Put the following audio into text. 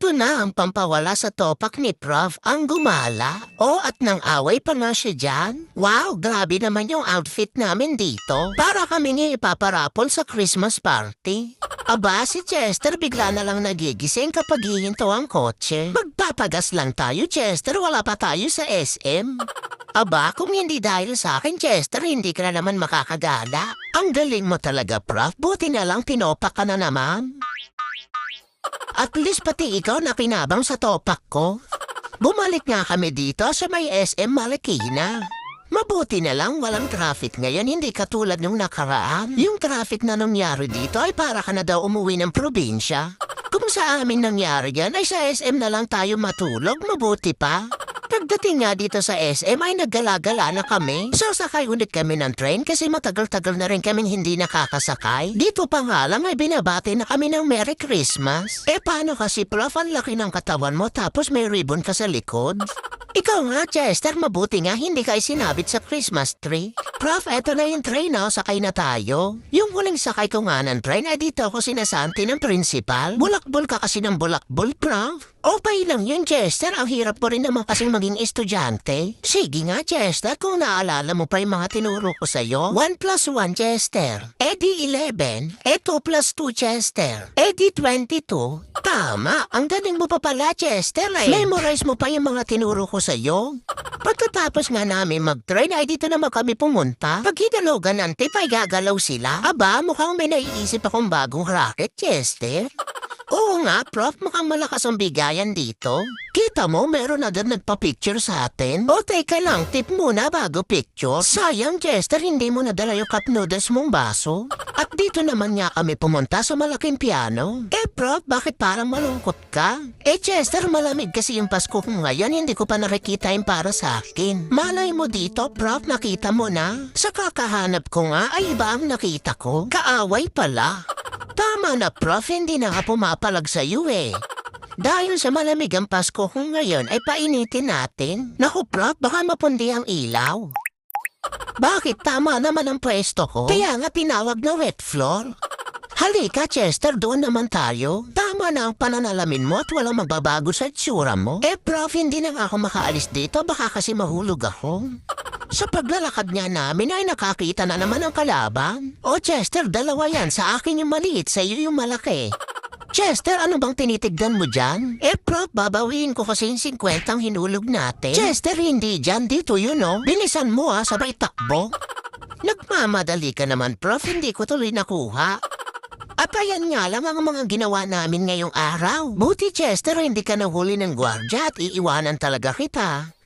Ito na ang pampawala sa topak ni Prof. Ang gumala. At nang away pa nga siya dyan. Wow, grabe naman yung outfit namin dito. Para kami niya ipaparapol sa Christmas party. Aba, si Chester bigla na lang nagigising kapag hihinto ang kotse. Magpapagas lang tayo, Chester. Wala pa tayo sa SM. Aba, kung hindi dahil sa akin, Chester, hindi ka na naman makakagala. Ang galing mo talaga, Prof. Buti na lang tinopak ka na naman. At least pati ikaw na pinabang sa topak ko. Bumalik nga kami dito sa may SM Marikina. Mabuti na lang walang traffic ngayon, hindi katulad nung nakaraan. Yung traffic na nangyari dito ay para ka na daw umuwi ng probinsya. Kung sa amin nangyari yan ay sa SM na lang tayo matulog, mabuti pa. Pagdating nga dito sa SM ay naggala-gala na kami. Sasakay ulit kami ng train kasi matagal-tagal na rin kaming hindi nakakasakay. Dito pa nga lang ay binabati na kami ng Merry Christmas. Paano kasi, Prof, ang laki ng katawan mo tapos may ribbon ka sa likod? Ikaw nga, Chester, mabuti nga hindi ka sinabit sa Christmas tree. Prof, eto na yung train, sakay na tayo. Yung huling sakay ko nga ng train ay dito ako sinasanti ng principal. Bulakbol ka kasi ng bulakbol, Prof. Okay lang yun, Chester. Ang hirap po rin naman kasing maging estudyante. Sige nga, Chester, kung naalala mo pa yung mga tinuro ko sa'yo. 1 plus 1, Chester. Di 11. 2 plus 2, Chester. Di 22. Tama, ang galing mo pa pala, Chester. Memorize mo pa yung mga tinuro ko sa'yo. Pagkatapos nga namin mag-train ay dito naman kami pumunta. Pag hinalogan ng tip ay gagalaw sila. Aba, mukhang may naiisip akong bagong racket, Chester. Oo nga, Prof, mukhang malakas ang bigayan dito. Kita mo, meron na din nagpa-picture sa atin. Teka lang, tip muna bago picture. Sayang, Chester, hindi mo nadala yung cup noodles mong baso. At dito naman nga kami pumunta sa malaking piano. Prof, bakit parang malungkot ka? Chester, malamig kasi yung Pasko ko ngayon, hindi ko pa nakikita yung para sa akin. Malay mo dito, Prof, nakita mo na. Sa kakahanap ko nga, ay iba ang nakita ko. Kaaway pala. Tama na, Prof, hindi na nga pumapalag sa'yo Dahil sa malamig ang Pasko kung ngayon ay painitin natin. Naku, Prof, baka mapundi ang ilaw. Bakit? Tama naman ang pwesto ko. Kaya nga tinawag na wet floor. Halika, Chester, doon naman tayo. Tama na ang pananalamin mo at walang magbabago sa itsura mo. Prof, hindi na nga ako makaalis dito. Baka kasi mahulog ako. Sa paglalakad nga namin ay nakakita na naman ang kalaban. Chester, dalawa yan. Sa akin yung maliit, sa iyo yung malaki. Chester, ano bang tinitigdan mo dyan? Prof, babawiin ko kasi yung 50 ang hinulog natin. Chester, hindi dyan. Dito yun, Bilisan mo, sabay takbo. Nagmamadali ka naman, Prof. Hindi ko tuloy nakuha. At ayan nga lang ang mga ginawa namin ngayong araw. Buti, Chester, hindi ka nahuli ng gwardya at iiwanan talaga kita.